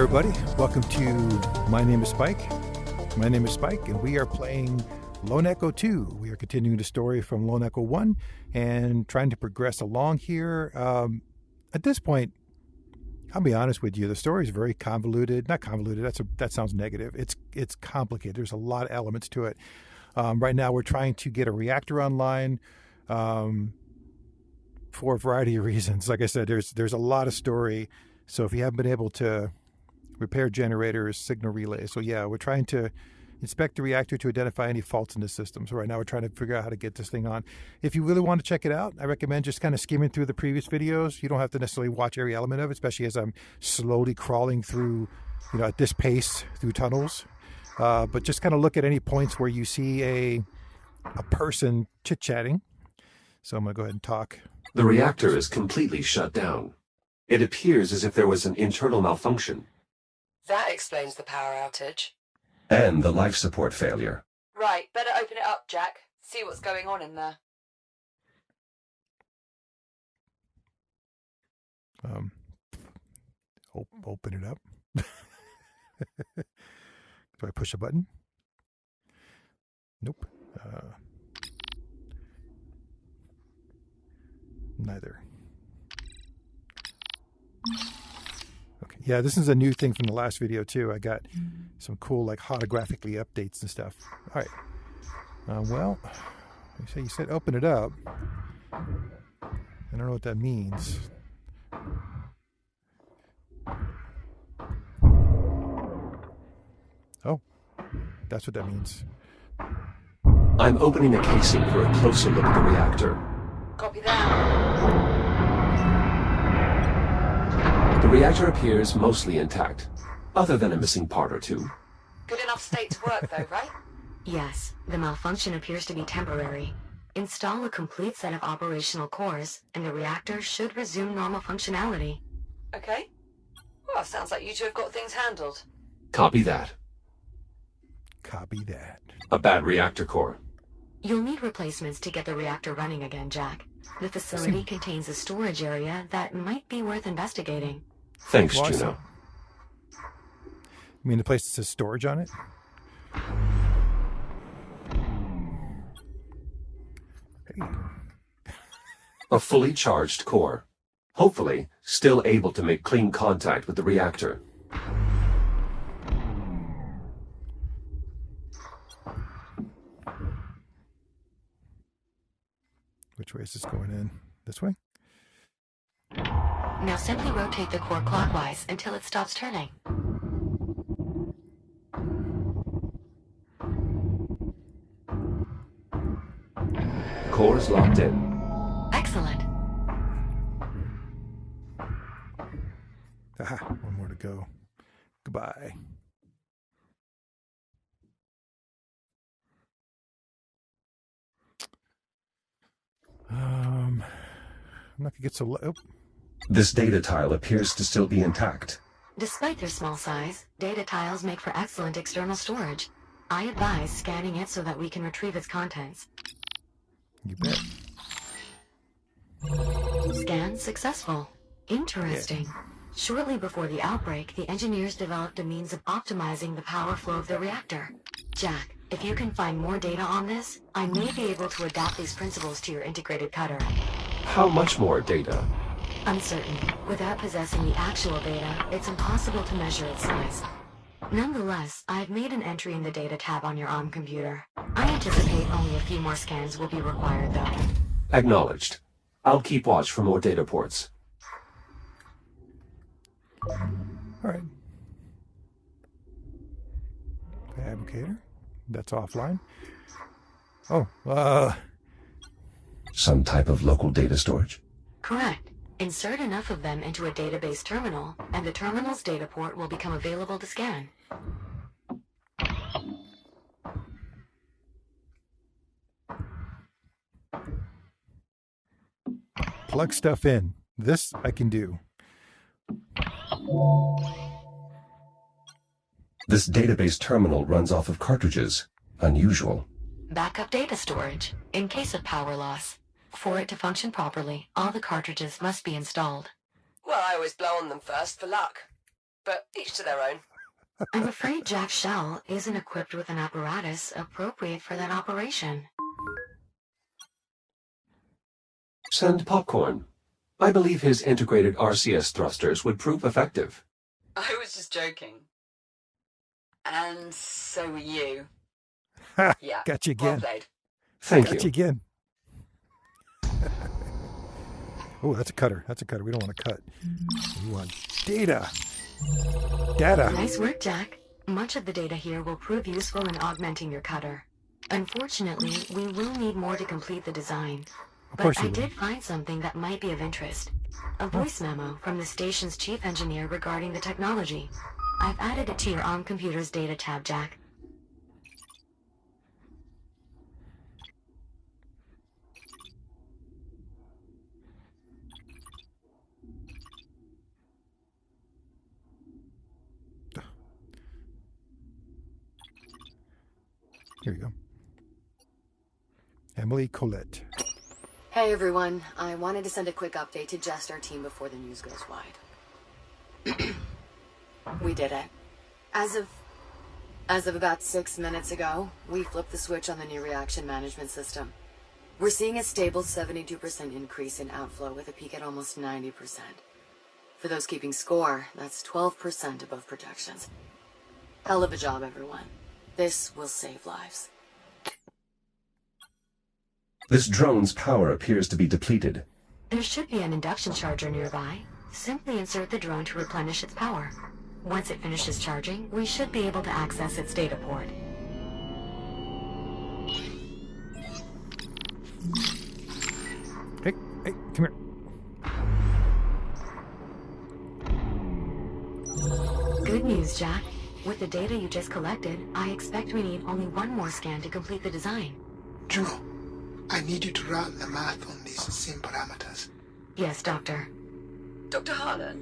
everybody, welcome to My Name is Spike. My name is Spike, and we are playing Lone Echo 2. We are continuing the story from Lone Echo 1 and trying to progress along here. At this point, I'll be honest with you, the story is very convoluted. Not convoluted, that sounds negative. It's complicated. There's a lot of elements to it. Right now, we're trying to get a reactor online for a variety of reasons. Like I said, there's a lot of story. So if you haven't been able to repair generators, signal relays. So yeah, we're trying to inspect the reactor to identify any faults in the system. So right now we're trying to figure out how to get this thing on. If you really want to check it out, I recommend just kind of skimming through the previous videos. You don't have to necessarily watch every element of it, especially as I'm slowly crawling through, at this pace through tunnels. But just kind of look at any points where you see a person chit-chatting. So I'm going to go ahead and talk. The reactor is completely shut down. It appears as if there was an internal malfunction. That explains the power outage. And the life support failure. Right, better open it up, Jack. See what's going on in there. Open it up. Do I push a button? Nope. Neither. Okay. Yeah, this is a new thing from the last video too. I got some cool holographically updates and stuff. All right. Well, you said open it up. I don't know what that means. Oh, that's what that means. I'm opening a casing for a closer look at the reactor. Copy that. The reactor appears mostly intact, other than a missing part or two. Good enough state to work though, right? Yes, the malfunction appears to be temporary. Install a complete set of operational cores, and the reactor should resume normal functionality. Okay. Well, sounds like you two have got things handled. Copy that. Copy that. A bad reactor core. You'll need replacements to get the reactor running again, Jack. The facility contains a storage area that might be worth investigating. Thanks, Well, Juno. You mean the place that says storage on it? Hey. A fully charged core. Hopefully, still able to make clean contact with the reactor. Which way is this going in? This way? Now simply rotate the core clockwise until it stops turning. Core is locked in. Excellent. Aha, one more to go. Goodbye. I'm not gonna get so low. This data tile appears to still be intact. Despite their small size, data tiles make for excellent external storage. I advise scanning it so that we can retrieve its contents. You bet. Scan successful. Interesting. Yeah. Shortly before the outbreak, the engineers developed a means of optimizing the power flow of the reactor. Jack, if you can find more data on this, I may be able to adapt these principles to your integrated cutter. How much more data? Uncertain. Without possessing the actual data, it's impossible to measure its size. Nonetheless, I've made an entry in the data tab on your ARM computer. I anticipate only a few more scans will be required, though. Acknowledged. I'll keep watch for more data ports. All right. Fabricator. That's offline. Oh, Some type of local data storage? Correct. Insert enough of them into a database terminal, and the terminal's data port will become available to scan. plug stuff in. This I can do. This database terminal runs off of cartridges. Unusual. Backup data storage, in case of power loss. For it to function properly, all the cartridges must be installed. Well, I always blow on them first for luck. but each to their own. I'm afraid Jack's shell isn't equipped with an apparatus appropriate for that operation. Send popcorn. I believe his integrated RCS thrusters would prove effective. I was just joking. And so were you. Ha! Yeah, Got you well again. played. Thank Got you again. Oh, that's a cutter. That's a cutter. We don't want to cut. We want data. Data. Nice work, Jack. Much of the data here will prove useful in augmenting your cutter. Unfortunately, we will need more to complete the design. Of course But I you will. did find something that might be of interest. A voice memo from the station's chief engineer regarding the technology. I've added it to your on-computer's data tab, Jack. Here you go. Emily Colette. Hey everyone, I wanted to send a quick update to just our team before the news goes wide. We did it. As of about 6 minutes ago, we flipped the switch on the new reaction management system. We're seeing a stable 72% increase in outflow with a peak at almost 90%. For those keeping score, that's 12% above projections. Hell of a job, everyone. This will save lives. This drone's power appears to be depleted. There should be an induction charger nearby. Simply insert the drone to replenish its power. Once it finishes charging, we should be able to access its data port. Hey, come here. Good news, Jack. With the data you just collected, I expect we need only one more scan to complete the design. Juno, I need you to run the math on these sim parameters. Yes, Doctor. Dr. Harlan,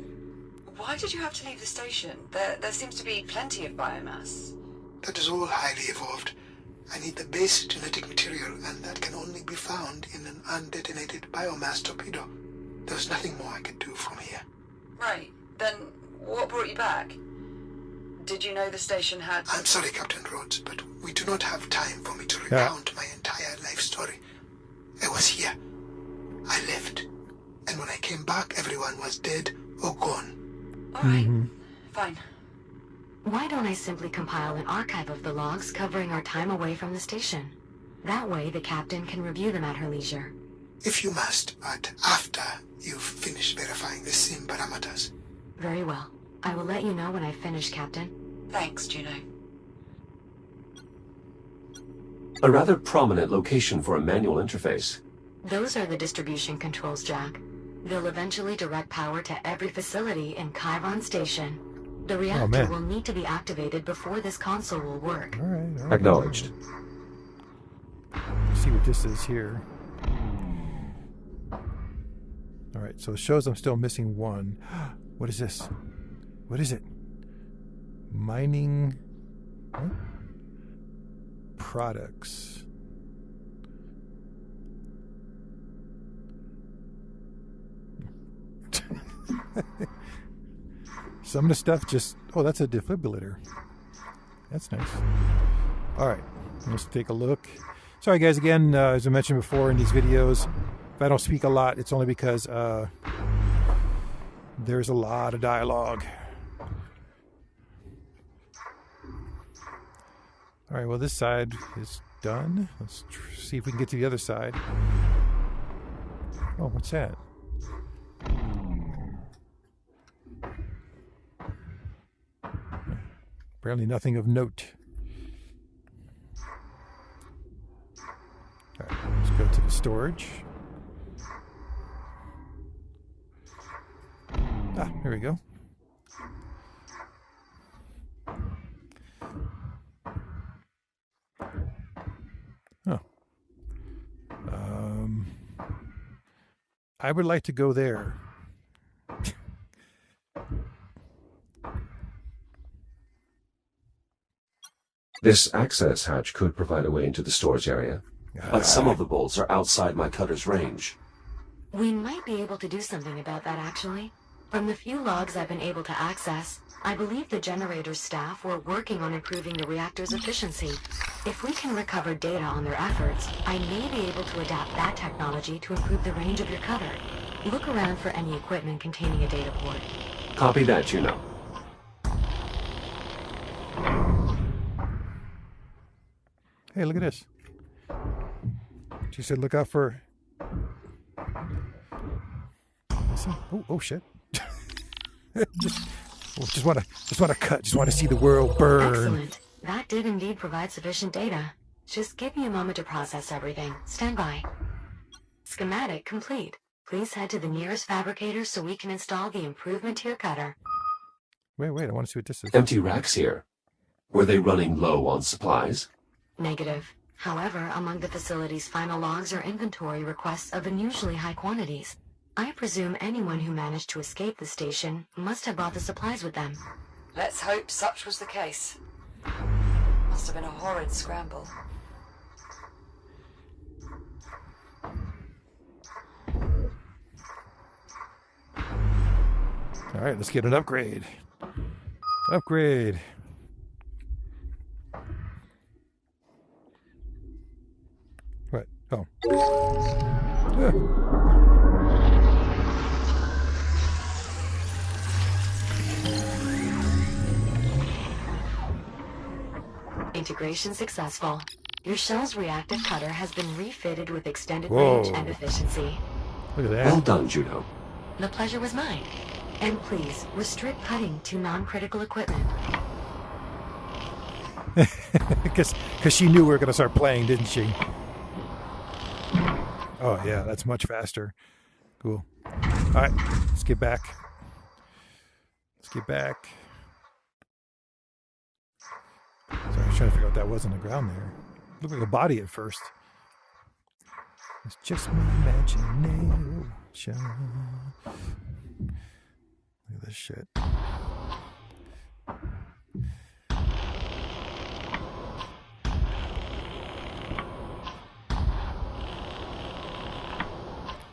why did you have to leave the station? There seems to be plenty of biomass. That is all highly evolved. I need the base genetic material, and that can only be found in an undetonated biomass torpedo. There's nothing more I could do from here. Right, then what brought you back? Did you know the station had... I'm sorry, Captain Rhodes, but we do not have time for me to recount my entire life story. I was here. I left. And when I came back, everyone was dead or gone. All right, fine. Why don't I simply compile an archive of the logs covering our time away from the station? That way, the captain can review them at her leisure. If you must, but after you've finished verifying the sim parameters. Very well. I will let you know when I've finished, Captain. Thanks, Juno. A rather prominent location for a manual interface. Those are the distribution controls, Jack. They'll eventually direct power to every facility in Chiron Station. The reactor man. will need to be activated before this console will work. All right. Acknowledged. Let's see what this is here. All right, so it shows I'm still missing one. What is this? What is it? Mining what? Products. Some of the stuff just... Oh, that's a defibrillator. That's nice. All right, let's take a look. Sorry, guys, again, as I mentioned before in these videos, if I don't speak a lot, it's only because there's a lot of dialogue. All right, well, this side is done. Let's see if we can get to the other side. Oh, what's that? Apparently nothing of note. All right, let's go to the storage. Ah, here we go. Oh. I would like to go there. This access hatch could provide a way into the storage area, but some of the bolts are outside my cutter's range. We might be able to do something about that, actually. From the few logs I've been able to access, I believe the generator's staff were working on improving the reactor's efficiency. If we can recover data on their efforts, I may be able to adapt that technology to improve the range of your cutter. Look around for any equipment containing a data port. Copy that, Juno. Hey, look at this. She said, "Look out for." Oh shit! just want to cut. Just want to see the world burn. Excellent. That did indeed provide sufficient data. Just give me a moment to process everything. Stand by. Schematic complete. Please head to the nearest fabricator so we can install the improvement to your cutter. Wait. I want to see what this is. Empty racks here. Were they running low on supplies? Negative. However, among the facility's final logs are inventory requests of unusually high quantities. I presume anyone who managed to escape the station must have brought the supplies with them. Let's hope such was the case. Must have been a horrid scramble. All right, let's get an upgrade. Upgrade. What? Oh. Integration successful. Your shell's reactive cutter has been refitted with extended Whoa. range and efficiency. Look at that. Well done, Juno. The pleasure was mine. And please, restrict cutting to non-critical equipment. Because she knew we were going to start playing, didn't she? Oh, yeah, that's much faster. Cool. All right, let's get back. Sorry, I was trying to figure out what that was on the ground there. It looked like a body at first. It's just my imagination. Look at this shit.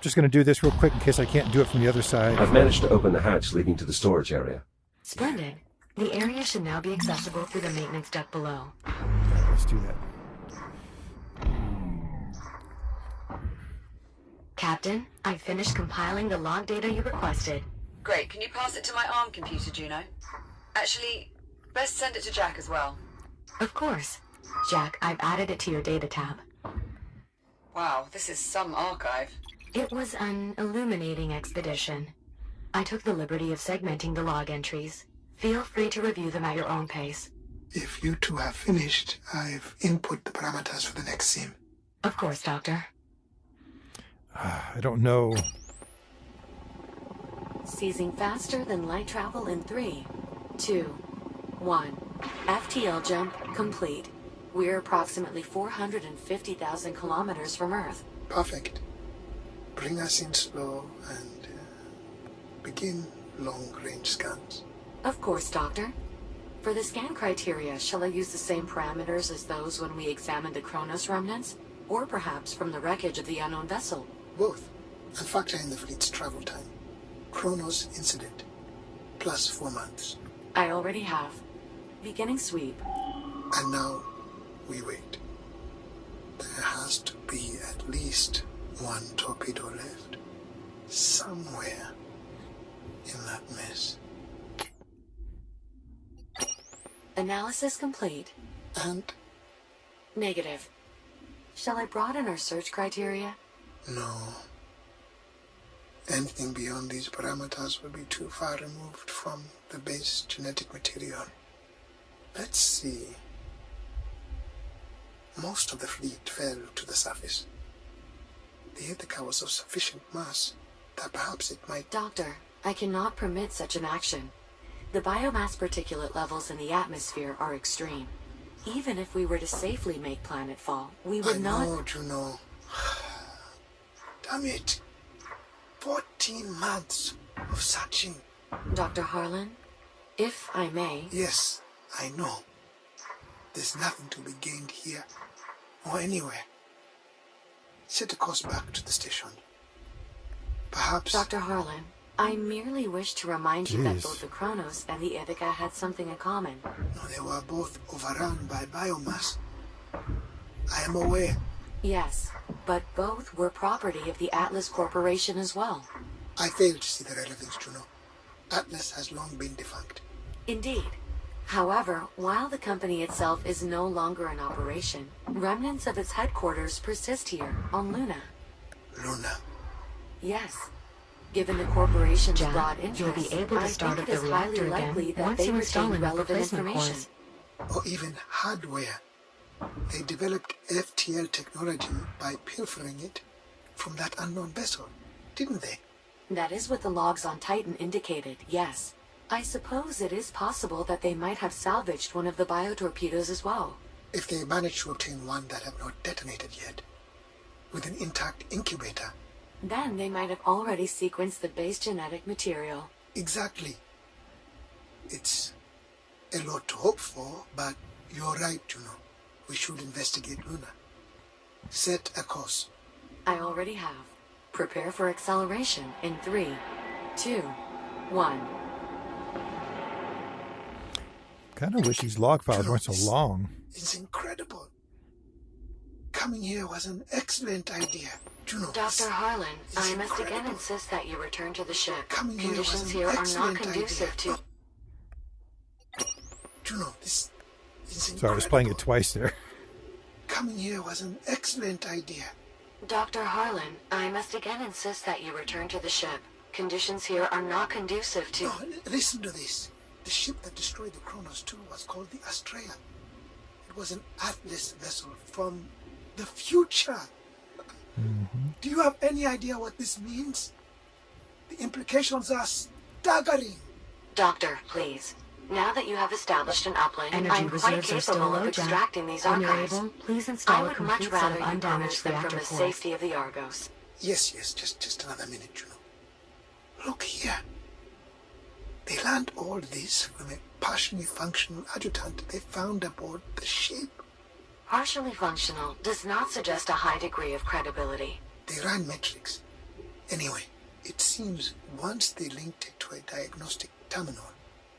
Just going to do this real quick in case I can't do it from the other side. I've managed to open the hatch leading to the storage area. Splendid. The area should now be accessible through the maintenance duct below. Right, let's do that. Captain, I've finished compiling the log data you requested. Great. Can you pass it to my ARM computer, Juno? Actually, best send it to Jack as well. Of course. Jack, I've added it to your data tab. Wow, this is some archive. It was an illuminating expedition. I took the liberty of segmenting the log entries. Feel free to review them at your own pace. If you two have finished, I've input the parameters for the next sim. Of course, Doctor. I don't know. Seizing faster than light travel in 3, 2, 1. FTL jump complete. We're approximately 450,000 kilometers from Earth. Perfect. Bring us in slow and begin long-range scans. Of course, Doctor. For the scan criteria, shall I use the same parameters as those when we examined the Kronos remnants? Or perhaps from the wreckage of the unknown vessel? Both. And factor in the fleet's travel time. Kronos incident. Plus 4 months. I already have. Beginning sweep. And now, we wait. There has to be at least one torpedo left. Somewhere in that mess. Analysis complete. And? Negative. Shall I broaden our search criteria? No. Anything beyond these parameters will be too far removed from the base genetic material. Let's see. Most of the fleet fell to the surface. The Ithaca was of sufficient mass that perhaps it might... Doctor, I cannot permit such an action. The biomass particulate levels in the atmosphere are extreme. Even if we were to safely make planetfall, we would not... I know, Juno. Damn it. 14 months of searching. Dr. Harlan, if I may... Yes, I know. There's nothing to be gained here or anywhere. Set a course back to the station. Perhaps... Dr. Harlan, I merely wish to remind you that Jeez. both the Kronos and the Ithaca had something in common. No, they were both overrun by biomass. I am aware. Yes, but both were property of the Atlas Corporation as well. I fail to see the relevance, Juno. Atlas has long been defunct. Indeed. However, while the company itself is no longer in operation, remnants of its headquarters persist here, on Luna. Luna. Yes. Given the corporation's Jack, broad you'll interest, be able to I start think up it the is highly reactor likely again that once they you install retain enough relevant replacement information. cores. Or even hardware. They developed FTL technology by pilfering it from that unknown vessel, didn't they? That is what the logs on Titan indicated, yes. I suppose it is possible that they might have salvaged one of the biotorpedoes as well. If they managed to obtain one that had not detonated yet, with an intact incubator. Then they might have already sequenced the base genetic material. Exactly. It's a lot to hope for, but you're right, Juno. We should investigate Luna. Set a course. I already have. Prepare for acceleration in 3, 2, 1. Kind of wish these log files weren't so long. It's incredible. Coming here was an excellent idea. Juno. Dr. Harlan, It's I must again incredible. insist that you return to the ship. Coming here was Conditions an here are not excellent conducive idea. to... Juno, this is incredible. Sorry, I was playing it twice there. Coming here was an excellent idea. Dr. Harlan, I must again insist that you return to the ship. Conditions here are not conducive to... No, listen to this. The ship that destroyed the Kronos 2 was called the Astrea. It was an Atlas vessel from the future. Do you have any idea what this means? The implications are staggering. Doctor, please. Now that you have established an uplink, Energy I'm quite reserves are still capable low, of Jack. extracting these When you're archives. able, please I install a would much complete set rather of you undamaged harness them reactor from the cores. safety of the Argos. Yes, just another minute, Juno. Look here. They learned all this from a partially functional adjutant they found aboard the ship. Partially functional does not suggest a high degree of credibility. They ran metrics. Anyway, it seems once they linked it to a diagnostic terminal,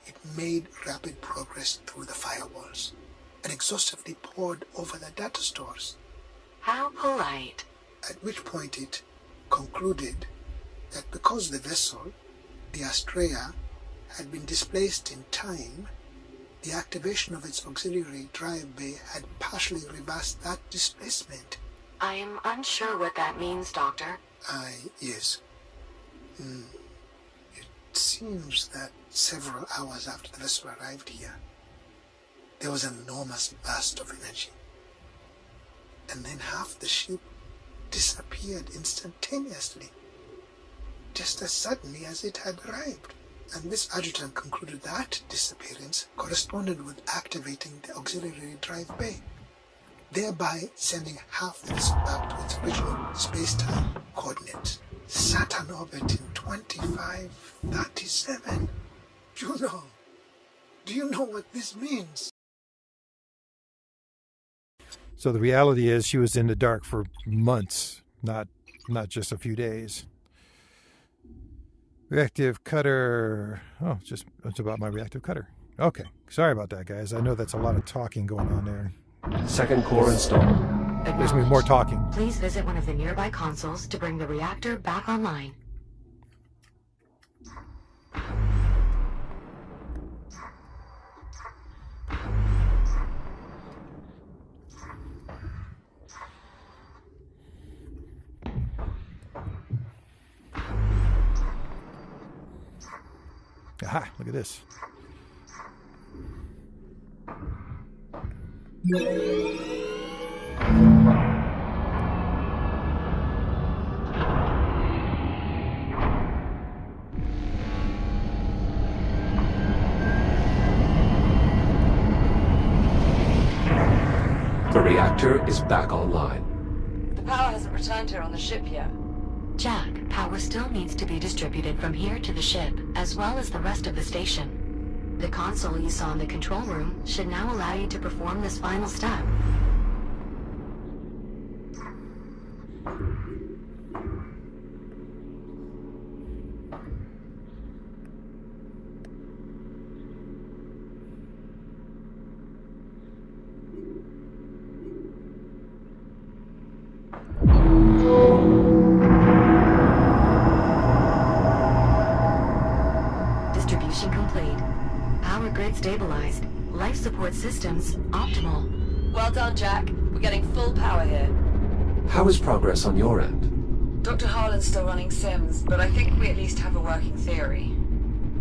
it made rapid progress through the firewalls and exhaustively pored over the data stores, How polite. at which point it concluded that because the vessel, the Astrea, had been displaced in time, the activation of its auxiliary drive bay had partially reversed that displacement. I am unsure what that means, Doctor. Yes. It seems that several hours after the vessel arrived here, there was an enormous burst of energy. And then half the ship disappeared instantaneously, just as suddenly as it had arrived. And this adjutant concluded that disappearance corresponded with activating the auxiliary drive bay, thereby sending half the vessel back to its original space-time coordinates. Saturn orbit in 2537. Juno, do you know what this means? So the reality is she was in the dark for months, not just a few days. Reactive cutter. Oh, it's about my reactive cutter. Okay. Sorry about that, guys. I know that's a lot of talking going on there. Second core installed. There's going to be more talking. Please visit one of the nearby consoles to bring the reactor back online. Aha, look at this. The reactor is back online. The power hasn't returned here on the ship yet. Jack, power still needs to be distributed from here to the ship, as well as the rest of the station. The console you saw in the control room should now allow you to perform this final step. stabilized. Life support systems optimal. Well done, Jack. We're getting full power here. How is progress on your end? Dr. Harlan's still running sims, but I think we at least have a working theory.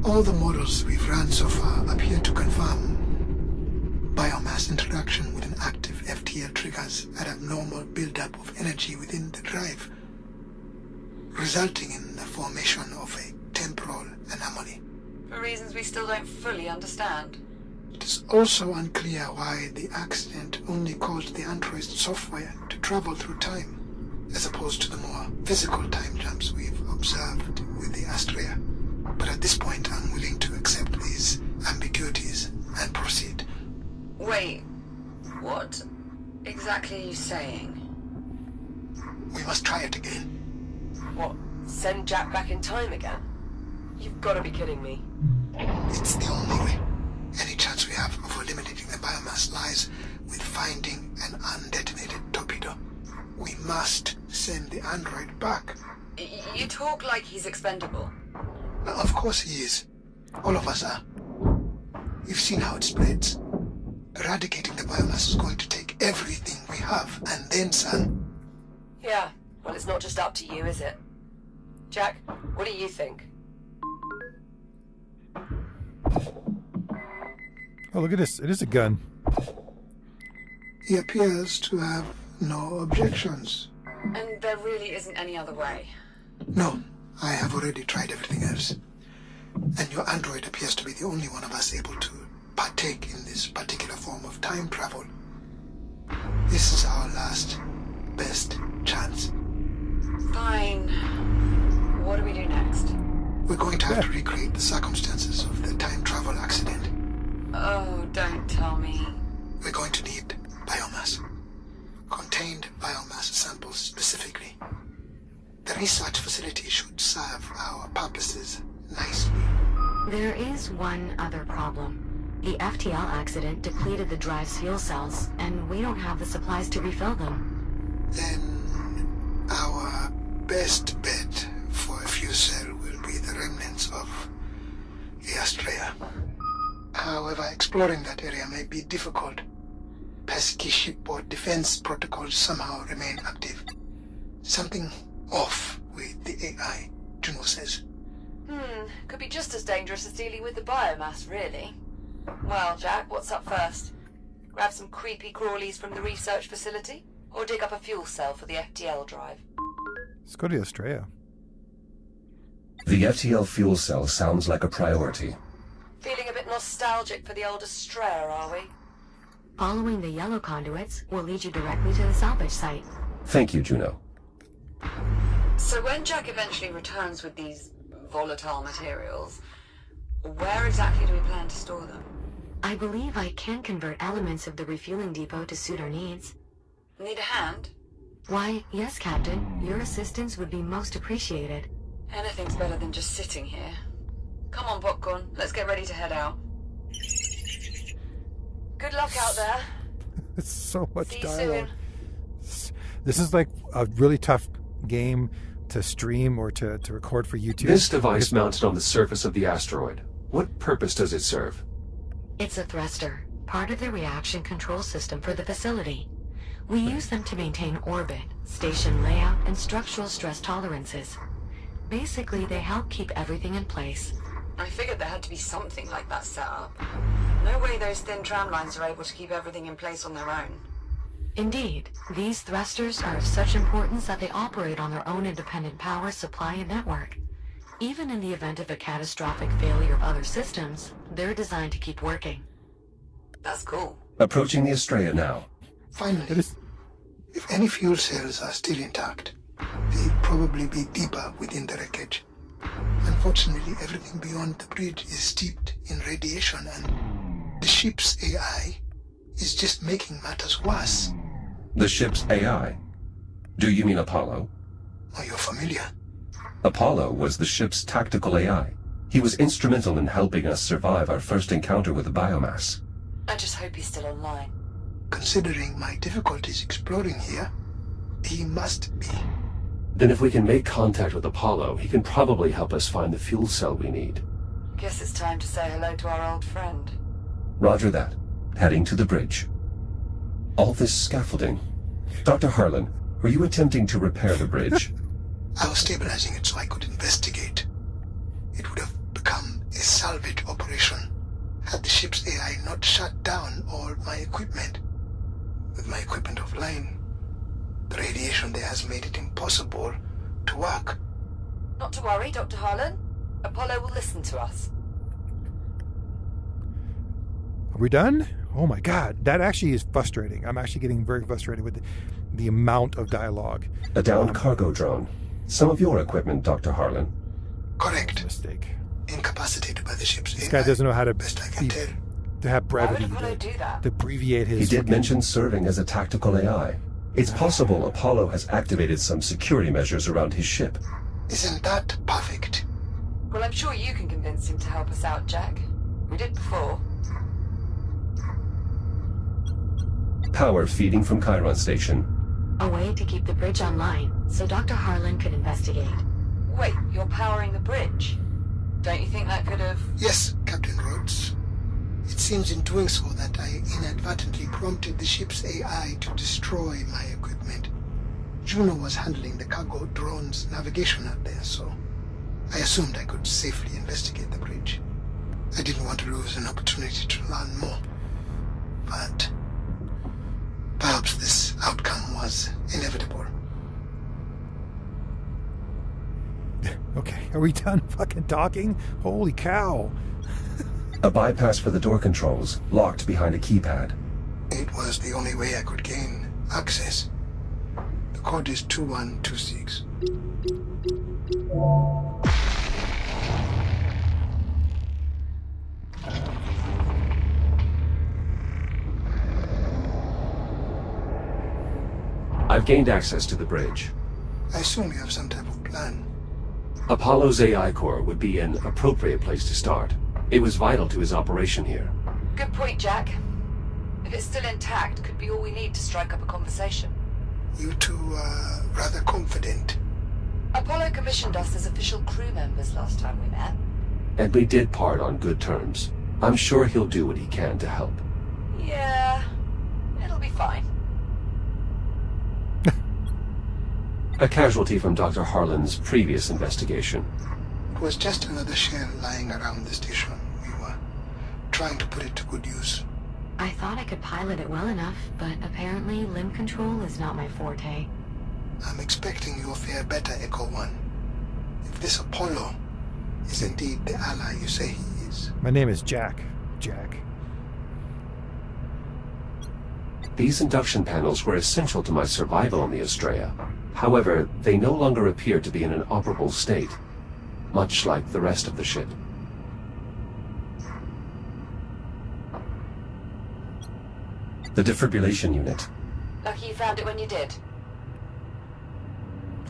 All the models we've run so far appear to confirm biomass interaction with an active FTL triggers an abnormal buildup of energy within the drive, resulting in the formation of a temporal anomaly. For reasons we still don't fully understand. It is also unclear why the accident only caused the android's software to travel through time, as opposed to the more physical time jumps we've observed with the Astrea. But at this point, I'm willing to accept these ambiguities and proceed. Wait, what exactly are you saying? We must try it again. What? Send Jack back in time again? You've got to be kidding me. It's the only way. Any chance we have of eliminating the biomass lies with finding an undetonated torpedo. We must send the android back. You talk like he's expendable. Of course he is. All of us are. You've seen how it spreads. Eradicating the biomass is going to take everything we have, and then some. Yeah, well, it's not just up to you, is it? Jack, what do you think? Oh, look at this. It is a gun. He appears to have no objections. And there really isn't any other way. No, I have already tried everything else. And your android appears to be the only one of us able to partake in this particular form of time travel. This is our last, best chance. Fine. What do we do next? We're going to have to recreate the circumstances of the time travel accident. Oh, don't tell me. We're going to need biomass. Contained biomass samples specifically. The research facility should serve our purposes nicely. There is one other problem. The FTL accident depleted the drive's fuel cells, and we don't have the supplies to refill them. Then our best bet for a fuel cell will be the remnants of the Astrea. However, exploring that area may be difficult. Pesky shipboard defense protocols somehow remain active. Something off with the AI, Juno says. Could be just as dangerous as dealing with the biomass, really. Well, Jack, what's up first? Grab some creepy crawlies from the research facility? Or dig up a fuel cell for the FTL drive? Let's go to Australia. The FTL fuel cell sounds like a priority. Feeling a bit nostalgic for the old Astrea, are we? Following the yellow conduits will lead you directly to the salvage site. Thank you, Juno. So when Jack eventually returns with these volatile materials, where exactly do we plan to store them? I believe I can convert elements of the refueling depot to suit our needs. Need a hand? Why, yes, Captain. Your assistance would be most appreciated. Anything's better than just sitting here. Come on, Popcorn. Let's get ready to head out. Good luck out there. It's so much See you dialogue. soon. This is like a really tough game to stream or to record for YouTube. This device mounted on the surface of the asteroid. What purpose does it serve? It's a thruster, part of the reaction control system for the facility. We use them to maintain orbit, station layout, and structural stress tolerances. Basically, they help keep everything in place. I figured there had to be something like that set up. No way those thin tram lines are able to keep everything in place on their own. Indeed, these thrusters are of such importance that they operate on their own independent power supply and network. Even in the event of a catastrophic failure of other systems, they're designed to keep working. That's cool. Approaching the Astrea now. Finally, It is. if any fuel cells are still intact, they'd probably be deeper within the wreckage. Unfortunately, everything beyond the bridge is steeped in radiation, and the ship's AI is just making matters worse. The ship's AI? Do you mean Apollo? Are you familiar? Apollo was the ship's tactical AI. He was instrumental in helping us survive our first encounter with the biomass. I just hope he's still online. Considering my difficulties exploring here, he must be. Then if we can make contact with Apollo, he can probably help us find the fuel cell we need. Guess it's time to say hello to our old friend. Roger that. Heading to the bridge. All this scaffolding. Dr. Harlan, were you attempting to repair the bridge? I was stabilizing it so I could investigate. It would have become a salvage operation had the ship's AI not shut down all my equipment. With my equipment offline, the radiation there has made it impossible to work. Not to worry, Dr. Harlan. Apollo will listen to us. Are we done? Oh my God, that actually is frustrating. I'm actually getting very frustrated with the amount of dialogue. A downed cargo drone. Some of your equipment, Dr. Harlan. Correct. Mistake. Incapacitated by the ship's This AI. guy doesn't know how to Best I can tell. to have Why would brevity, Apollo do that? to abbreviate his. He did fucking- mention serving as a tactical AI. It's possible Apollo has activated some security measures around his ship. Isn't that perfect? Well, I'm sure you can convince him to help us out, Jack. We did before. Power feeding from Chiron Station. A way to keep the bridge online, so Dr. Harlan could investigate. Wait, you're powering the bridge? Don't you think that could have... Yes, Captain Rhodes. It seems in doing so that I inadvertently prompted the ship's AI to destroy my equipment. Juno was handling the cargo drone's navigation out there, so I assumed I could safely investigate the bridge. I didn't want to lose an opportunity to learn more. But perhaps this outcome was inevitable. Okay, are we done fucking talking? Holy cow. A bypass for the door controls, locked behind a keypad. It was the only way I could gain access. The code is 2126. I've gained access to the bridge. I assume you have some type of plan. Apollo's AI core would be an appropriate place to start. It was vital to his operation here. Good point, Jack. If it's still intact, could be all we need to strike up a conversation. You two are rather confident. Apollo commissioned us as official crew members last time we met. And we did part on good terms. I'm sure he'll do what he can to help. Yeah, it'll be fine. A casualty from Dr. Harlan's previous investigation. It was just another shell lying around the station. We were trying to put it to good use. I thought I could pilot it well enough, but apparently limb control is not my forte. I'm expecting you'll fare better, Echo One. If this Apollo is indeed the ally you say he is. My name is Jack. Jack. These induction panels were essential to my survival on the Estrella. However, they no longer appear to be in an operable state, much like the rest of the ship. The defibrillation unit. Lucky you found it when you did.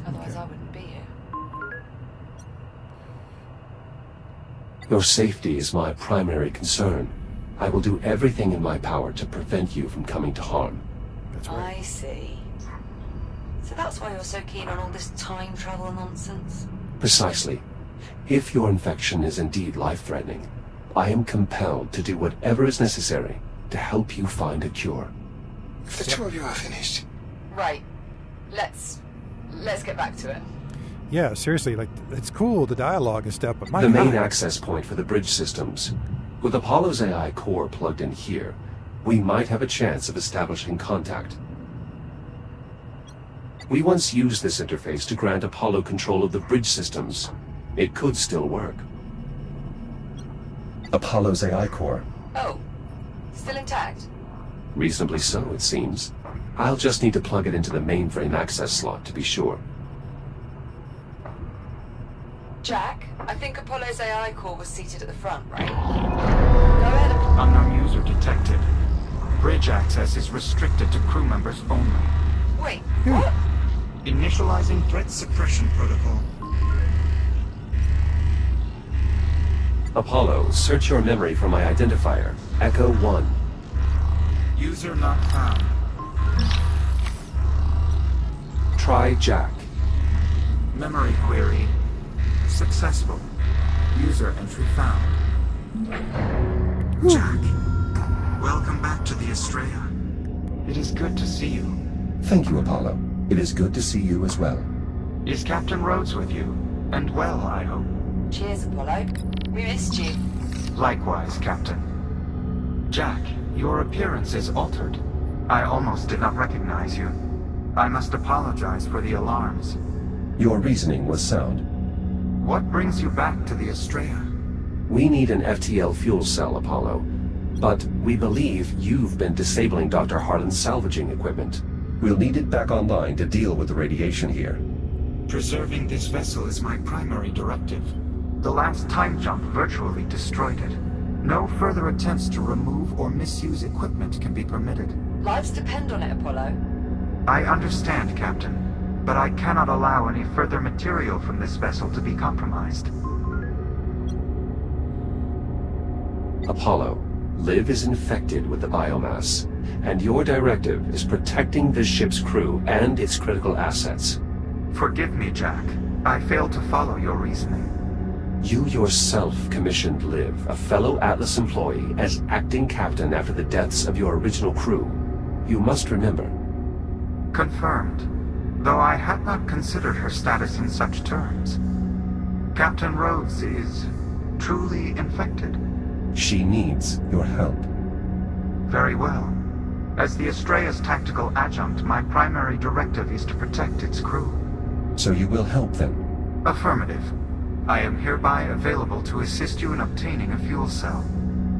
Otherwise I wouldn't be here. Your safety is my primary concern. I will do everything in my power to prevent you from coming to harm. That's right. I see. So that's why you're so keen on all this time travel nonsense? Precisely. If your infection is indeed life-threatening, I am compelled to do whatever is necessary to help you find a cure. If the two of you are finished, Right. Let's get back to it. Yeah, seriously, like, it's cool, the dialogue and stuff, but my The main God. access point for the bridge systems. With Apollo's AI core plugged in here, we might have a chance of establishing contact. We once used this interface to grant Apollo control of the bridge systems. It could still work. Apollo's AI core. Oh, still intact? Reasonably so, it seems. I'll just need to plug it into the mainframe access slot to be sure. Jack, I think Apollo's AI core was seated at the front, right? Go ahead and... Unknown user detected. Bridge access is restricted to crew members only. Wait, what? Initializing threat suppression protocol. Apollo, search your memory for my identifier. Echo 1. User not found. Try Jack. Memory query. Successful. User entry found. Jack. Welcome back to the Estrella. It is good to see you. Thank you, Apollo. It is good to see you as well. Is Captain Rhodes with you? And well, I hope. Cheers, Apollo. We missed you. Likewise, Captain. Jack, your appearance is altered. I almost did not recognize you. I must apologize for the alarms. Your reasoning was sound. What brings you back to the Estrella? We need an FTL fuel cell, Apollo. But we believe you've been disabling Dr. Harlan's salvaging equipment. We'll need it back online to deal with the radiation here. Preserving this vessel is my primary directive. The last time jump virtually destroyed it. No further attempts to remove or misuse equipment can be permitted. Lives depend on it, Apollo. I understand, Captain, but I cannot allow any further material from this vessel to be compromised. Apollo, Liv is infected with the biomass, and your directive is protecting this ship's crew and its critical assets. Forgive me, Jack. I failed to follow your reasoning. You yourself commissioned Liv, a fellow Atlas employee, as acting captain after the deaths of your original crew. You must remember. Confirmed, though I had not considered her status in such terms. Captain Rhodes is truly infected. She needs your help. Very well. As the Estrella's tactical adjunct, my primary directive is to protect its crew. So you will help them? Affirmative. I am hereby available to assist you in obtaining a fuel cell.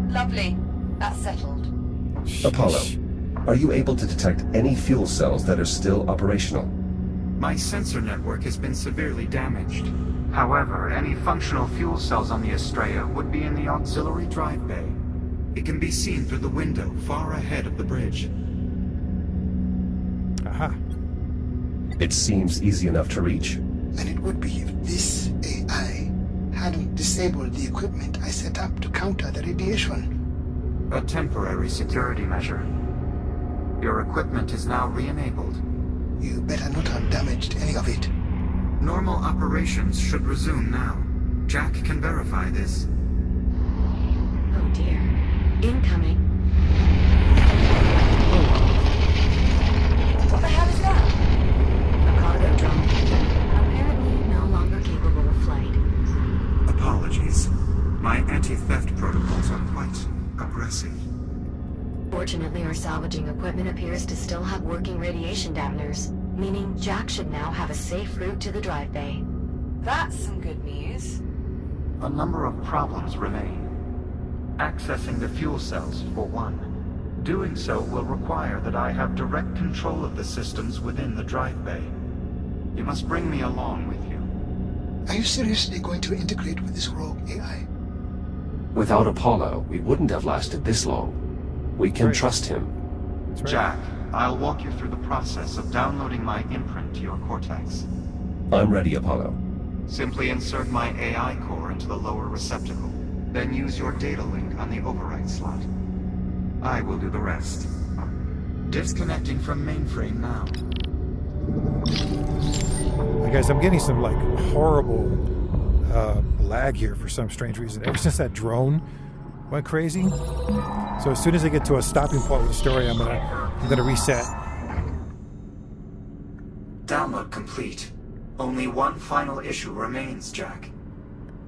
Lovely. That's settled. Apollo, are you able to detect any fuel cells that are still operational? My sensor network has been severely damaged. However, any functional fuel cells on the Estrella would be in the auxiliary drive bay. It can be seen through the window far ahead of the bridge. Aha. It seems easy enough to reach. And it would be if this AI hadn't disabled the equipment I set up to counter the radiation. A temporary security measure. Your equipment is now re-enabled. You better not have damaged any of it. Normal operations should resume now. Jack can verify this. Oh dear. Incoming. What the hell is that? A cargo drone. Apparently no longer capable of flight. Apologies. My anti-theft protocols are quite aggressive. Fortunately, our salvaging equipment appears to still have working radiation dampeners, meaning Jack should now have a safe route to the drive bay. That's some good news. A number of problems remain. Accessing the fuel cells, for one. Doing so will require that I have direct control of the systems within the drive bay. You must bring me along with you. Are you seriously going to integrate with this rogue AI? Without Apollo, we wouldn't have lasted this long. We can trust him. That's right. Jack, I'll walk you through the process of downloading my imprint to your cortex. I'm ready, Apollo. Simply insert my AI core into the lower receptacle, then use your data link on the override slot. I will do the rest. Disconnecting from mainframe now. Hey guys, I'm getting some like horrible lag here for some strange reason. Ever since that drone went crazy. So as soon as I get to a stopping point with the story, I'm gonna reset. Download complete. Only one final issue remains, Jack.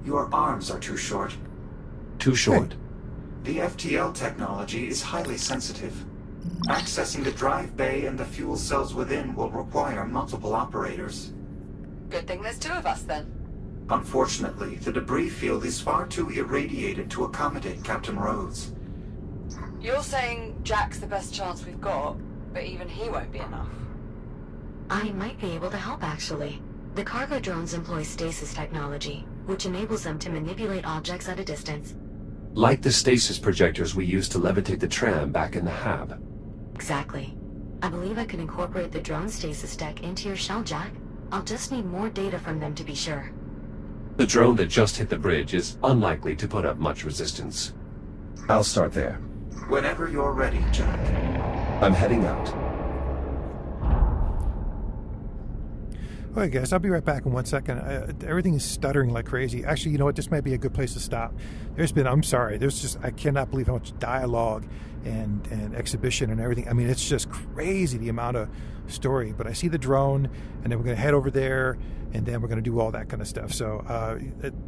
Your arms are too short. Too short. The FTL technology is highly sensitive. Accessing the drive bay and the fuel cells within will require multiple operators. Good thing there's two of us then. Unfortunately, the debris field is far too irradiated to accommodate Captain Rhodes. You're saying Jack's the best chance we've got, but even he won't be enough. I might be able to help, actually. The cargo drones employ stasis technology, which enables them to manipulate objects at a distance. Like the stasis projectors we used to levitate the tram back in the hab. Exactly. I believe I could incorporate the drone stasis tech into your shell, Jack. I'll just need more data from them to be sure. The drone that just hit the bridge is unlikely to put up much resistance. I'll start there. Whenever you're ready, Jack. I'm heading out. Okay, guys, I'll be right back in 1 second. Everything is stuttering like crazy. Actually, you know what? This might be a good place to stop. I'm sorry. I cannot believe how much dialogue and exhibition and everything. I mean, it's just crazy, the amount of story. But I see the drone, and then we're going to head over there, and then we're going to do all that kind of stuff. So,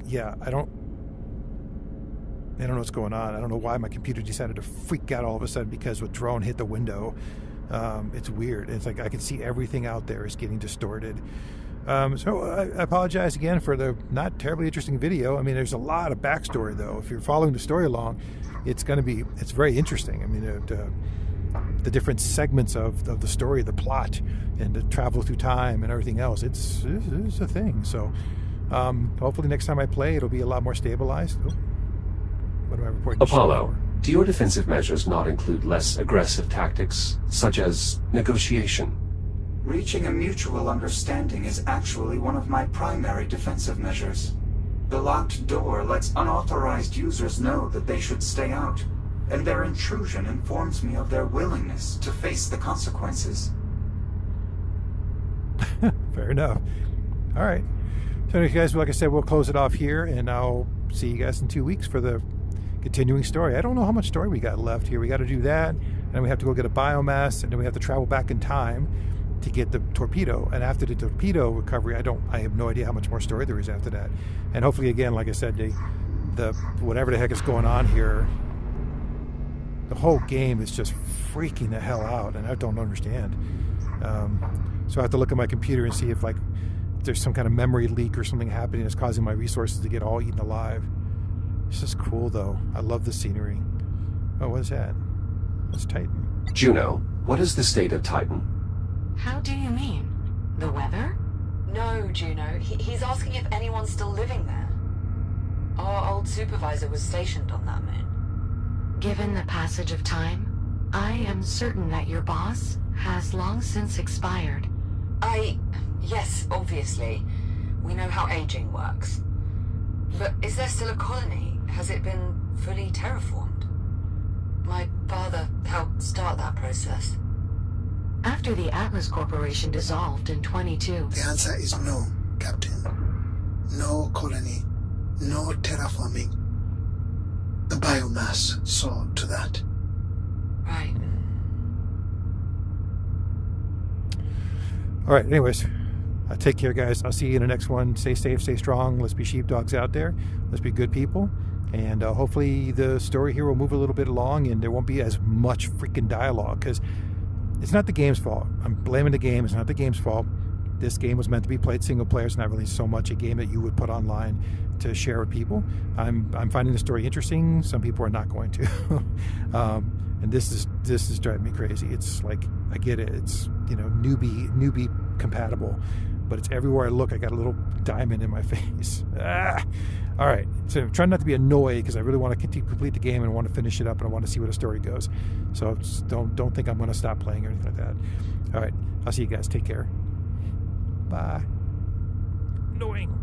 yeah, I don't know what's going on. I don't know why my computer decided to freak out all of a sudden because the drone hit the window. It's weird. It's like I can see everything out there is getting distorted. So I apologize again for the not terribly interesting video. I mean, there's a lot of backstory, though. If you're following the story along, it's very interesting. I mean, the different segments of the story, the plot, and the travel through time and everything else. It's a thing. So hopefully next time I play, it'll be a lot more stabilized. Oh, what am I reporting? Apollo, do your defensive measures not include less aggressive tactics, such as negotiation? Reaching a mutual understanding is actually one of my primary defensive measures. The locked door lets unauthorized users know that they should stay out, and their intrusion informs me of their willingness to face the consequences. Fair enough. All right. So anyway, guys, like I said, we'll close it off here, and I'll see you guys in 2 weeks for the continuing story. I don't know how much story we got left here. We got to do that, and then we have to go get a biomass, and then we have to travel back in time to get the torpedo. And after the torpedo recovery, I have no idea how much more story there is after that. And hopefully, again, like I said, the whatever the heck is going on here, the whole game is just freaking the hell out, and I don't understand. So I have to look at my computer and see if there's some kind of memory leak or something happening that's causing my resources to get all eaten alive. This is cool, though. I love the scenery. Oh, what is that? That's Titan. Juno, what is the state of Titan? How do you mean? The weather? No, Juno. He's asking if anyone's still living there. Our old supervisor was stationed on that moon. Given the passage of time, I am certain that your boss has long since expired. Yes, obviously. We know how aging works. But is there still a colony? Has it been fully terraformed? My father helped start that process. After the Atlas Corporation dissolved in 22. The answer is no, Captain. No colony, no terraforming. The biomass saw to that. Right. All right, anyways, take care, guys. I'll see you in the next one. Stay safe, stay strong. Let's be sheepdogs out there. Let's be good people. And hopefully the story here will move a little bit along and there won't be as much freaking dialogue, because it's not the game's fault. I'm blaming the game. It's not the game's fault. This game was meant to be played single player. It's not really so much a game that you would put online to share with people. I'm finding the story interesting. Some people are not going to. And this is driving me crazy. It's like, I get it. It's, newbie compatible, but it's everywhere I look. I got a little diamond in my face. All right. So I'm trying not to be annoyed, because I really want to complete the game and I want to finish it up and I want to see where the story goes. So just don't think I'm going to stop playing or anything like that. All right. I'll see you guys. Take care. Bye. Annoying.